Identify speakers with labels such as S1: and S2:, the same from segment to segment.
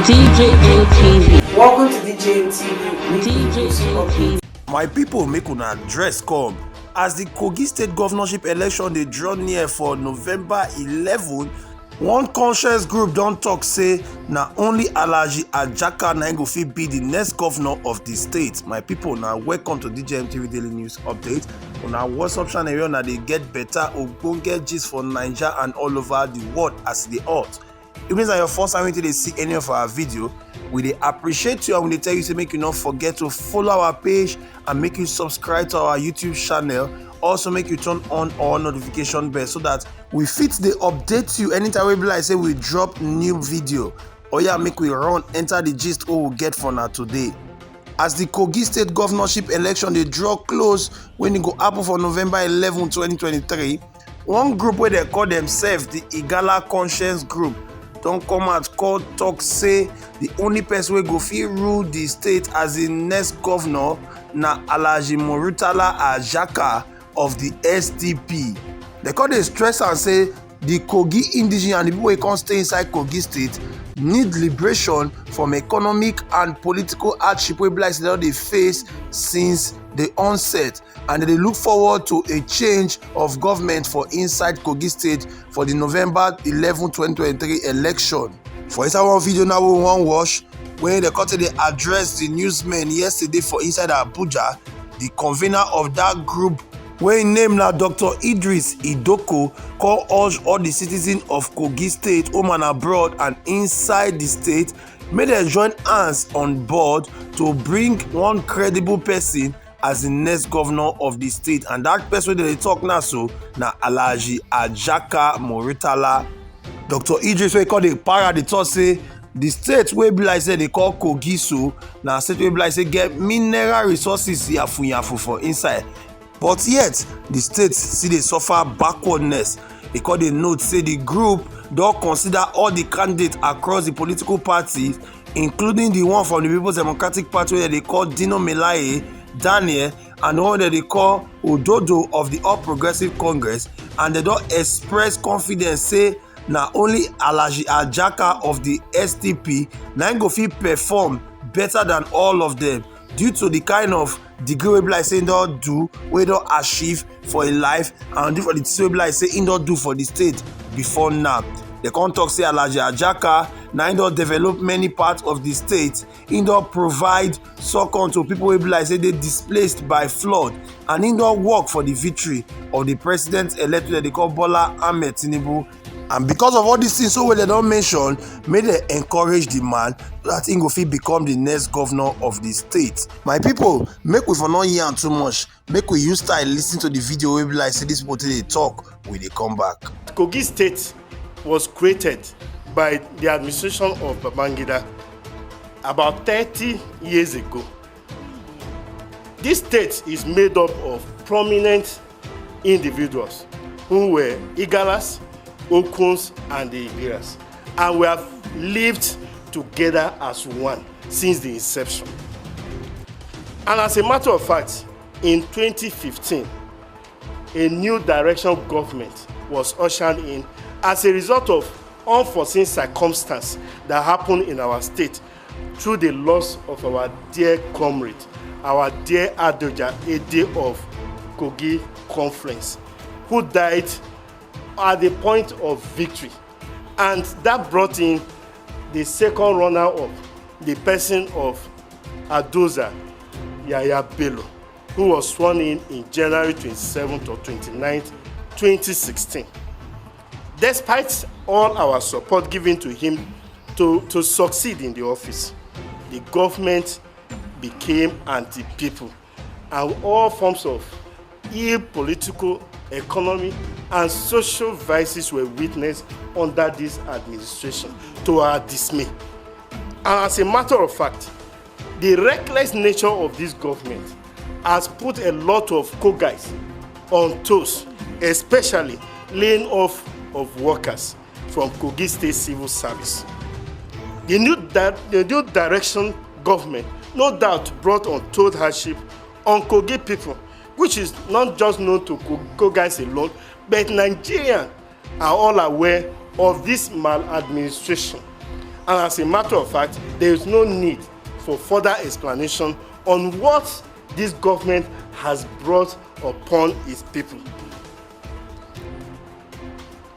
S1: DJNTV.
S2: Welcome to DJNTV.
S3: My people, make una address come as the Kogi State governorship election dey draw near for November 11. One conscious group don talk say na only Alhaji Ajaka na go fit be the next governor of the state. My people, na welcome to DJNTV Daily News Update. Una WhatsApp channel where una dey get better ogbonge gist for Naija and all over the world as e dey hot. If this is your first time to see any of our video, we dey appreciate you and we dey tell you to make you not forget to follow our page and make you subscribe to our YouTube channel. Also make you turn on our notification bell so that we fit dey update you anytime we be like say we drop new video. Or yeah, make we run enter the gist we get for now today. As the Kogi State governorship election dey draw close when e go happen for November 11, 2023, one group wey they call themselves the Igala Conscience Group don come out talk say the only person wey go fit rule the state as the next governor na Alhaji Murtala Ajaka of the SDP. They call dey stress and say the Kogi indigenous and the people wey come stay inside Kogi State need liberation from economic and political hardship wey be like say they don dey face since the onset, and they look forward to a change of government for inside Kogi State for the November 11, 2023 election. For inside one video now we wan watch when they come to dey address the newsmen yesterday for inside Abuja, the convener of that group wey im name na Dr. Idris Idoko call urge all the citizens of Kogi State, home and abroad and inside the state, make dem join hands on board to bring one credible person as the next governor of the state, and that person wey dey talk now so na Alhaji Ajaka Murtala. Dr. Idris wey call the para dey talk say the state wey be like say they call Kogi so na state wey be like say get mineral resources yafu for inside, but yet the state still dey suffer backwardness. They call the note say the group don consider all the candidates across the political parties, including the one from the People's Democratic Party wey they call Dino Melaye Daniel, and the one that they call Ododo of the All Progressive Congress, and they don express confidence say na only Alhaji Ajaka of the SDP na go fit perform better than all of them due to the kind of degree wey be like say im don do, wey don achieve for im life, and for the things wey be like say im don do for the state before now. They come talk say Alhaji Ajaka na im don develop many parts of the state, im don provide succor to people wey be like say dey displaced by flood, and im don work for the victory of the president-elect wey they call Bola Ahmed Tinubu. And because of all these things so wey they don mention, make dem encourage the man so that im go fit become the next governor of the state. My people, make we for not hear too much, make we use style lis ten to the video wey be like say this people dey talk, we dey come back.
S4: Kogi State was created by the administration of Babangida about 30 years ago. This state is made up of prominent individuals who were Igalas, Okuns, and the Ibiras, and we have lived together as one since the inception. And as a matter of fact, in 2015, a new direction government was ushered in as a result of unforeseen circumstances that happened in our state through the loss of our dear comrade, our dear Adoja, a day of Kogi Conference, who died at the point of victory. And that brought in the second runner-up, the person of Adoza Yaya Bello, who was sworn in January 27th or 29th, 2016. Despite all our support given to him to succeed in the office, the government became anti-people, and all forms of ill political, economic, and social vices were witnessed under this administration, to our dismay. And as a matter of fact, the reckless nature of this government has put a lot of Kogais on toes, especially laying off of workers from Kogi State Civil Service. The new direction government no doubt brought untold hardship on Kogi people, which is not just known to Kogais alone, but Nigerians are all aware of this maladministration. And as a matter of fact, there is no need for further explanation on what this government has brought upon its people.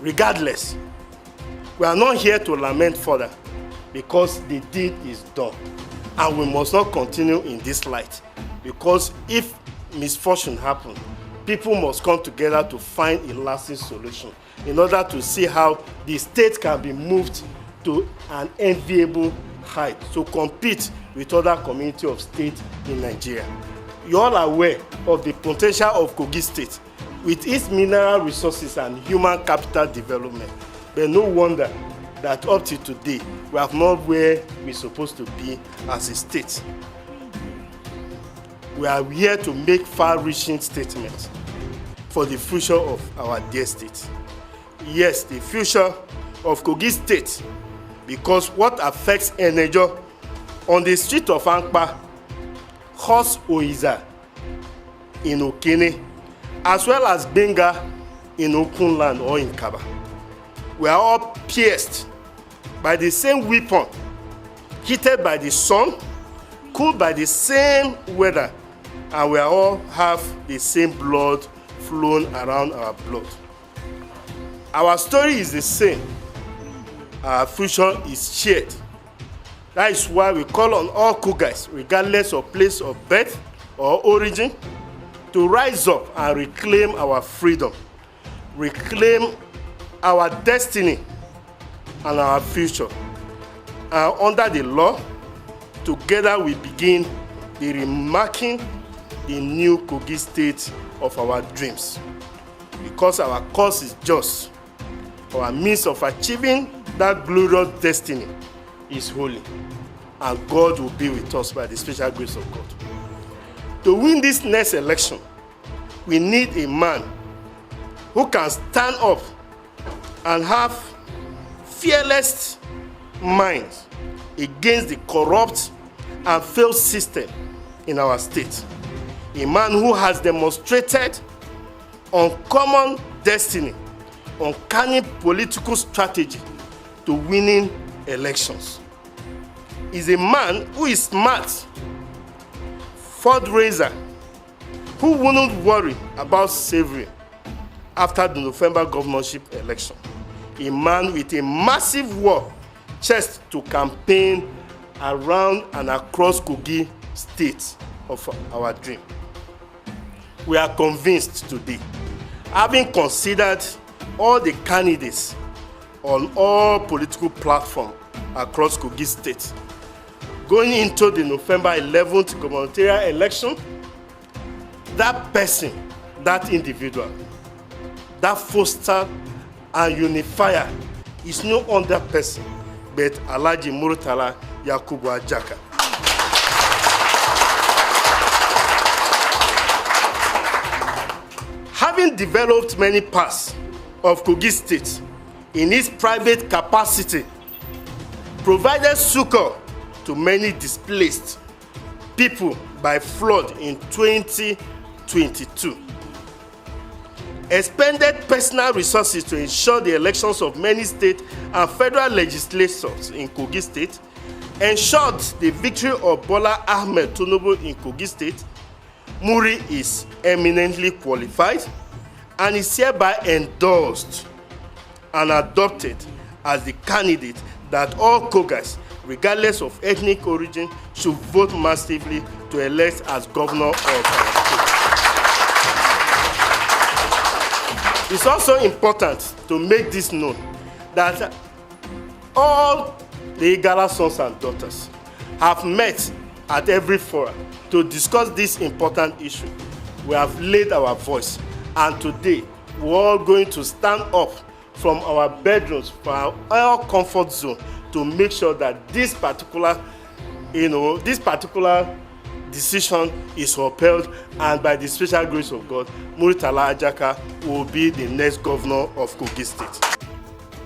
S4: Regardless, we are not here to lament further because the deed is done, and we must not continue in this light, because if misfortune happens, people must come together to find a lasting solution in order to see how the state can be moved to an enviable height to compete with other community of states in Nigeria. You all are aware of the potential of Kogi State with its mineral resources and human capital development. But no wonder that up to today, we are not where we're supposed to be as a state. We are here to make far-reaching statements for the future of our dear state. Yes, the future of Kogi State, because what affects Enejo on the street of Ankpa, Horse Oiza in Okene, as well as Benga in Okunland or in Kaba. We are all pierced by the same weapon, heated by the sun, cooled by the same weather, and we all have the same blood flowing around our blood. Our story is the same. Our future is shared. That is why we call on all Kogais, regardless of place of birth or origin, to rise up and reclaim our freedom, reclaim our destiny and our future. And under the law, together we begin the remarking the new Kogi State of our dreams. Because our cause is just, our means of achieving that glorious destiny is holy, and God will be with us by the special grace of God. To win this next election, we need a man who can stand up and have fearless minds against the corrupt and failed system in our state. A man who has demonstrated uncommon destiny, uncanny political strategy to winning elections. Is a man who is smart, fundraiser, who wouldn't worry about slavery after the November governorship election. A man with a massive war chest to campaign around and across Kogi State of our dream. We are convinced today, having considered all the candidates on all political platforms across Kogi State, going into the November 11th gubernatorial election, that person, that individual, that foster and unifier is no other person but Alhaji Murtala Yakubu Ajaka. Having developed many parts of Kogi State in its private capacity, provided succor to many displaced people by flood in 2022, expended personal resources to ensure the elections of many state and federal legislators in Kogi State, ensured the victory of Bola Ahmed Tinubu in Kogi State. Muri is eminently qualified and is hereby endorsed and adopted as the candidate that all Kogais, regardless of ethnic origin, should vote massively to elect as governor of our state. It's also important to make this known that all the Igala sons and daughters have met at every forum to discuss this important issue. We have laid our voice, and today we're all going to stand up from our bedrooms, from our comfort zone, to make sure that this particular decision is upheld, and by the special grace of God, Murtala Ajaka will be the next governor of Kogi State.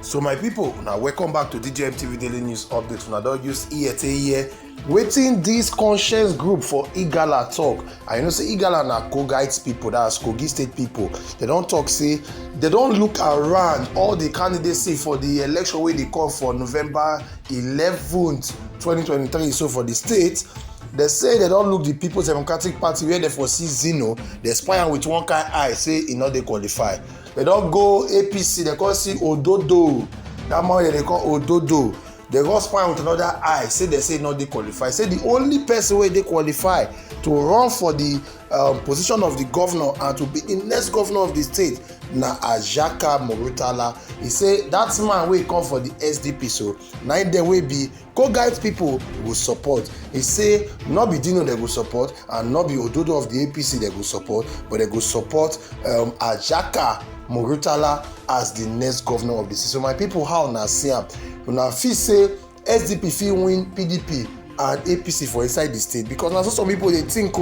S3: So my people, now welcome back to DJMTV Daily News Update. Now don't use ear to ear. Waiting this conscience group for Igala talk. And you know say Igala na Kogites people, that's Kogi State people. They don't talk, say they don't look around all the candidacy for the election where they call for November 11th 2023 so for the state. They say they don't look the People's Democratic Party where they foresee Zeno, they spy am with one kind eye, say e no dey qualify. They don't go APC, they call see Ododo, that man they call Ododo. They go spy with another eye, say they say no dey qualify. Say the only person where they qualify to run for the position of the governor and to be the next governor of the state na Ajaka Morutala. He say that man wey come for the SDP, so na dem wey be co-guide people go support. He say no be Dino they go support and no be Ododo of the APC they go support, but they go support Ajaka Morutala as the next governor of the state. So my people, how una see am? Una fit say SDP fit win PDP and APC for inside the state, because na so some people they think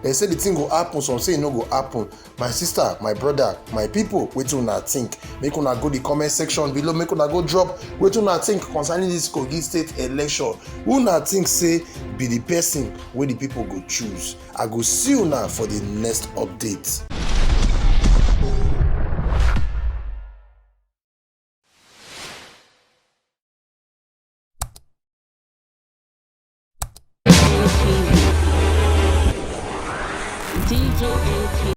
S3: they say the thing go happen, some say e no go happen. My sister, my brother, my people, wetin una think? Make una go the comment section below, make una go drop wetin una think concerning this Kogi State election. Who una think say be the person wey the people go choose? I go see una for the next update.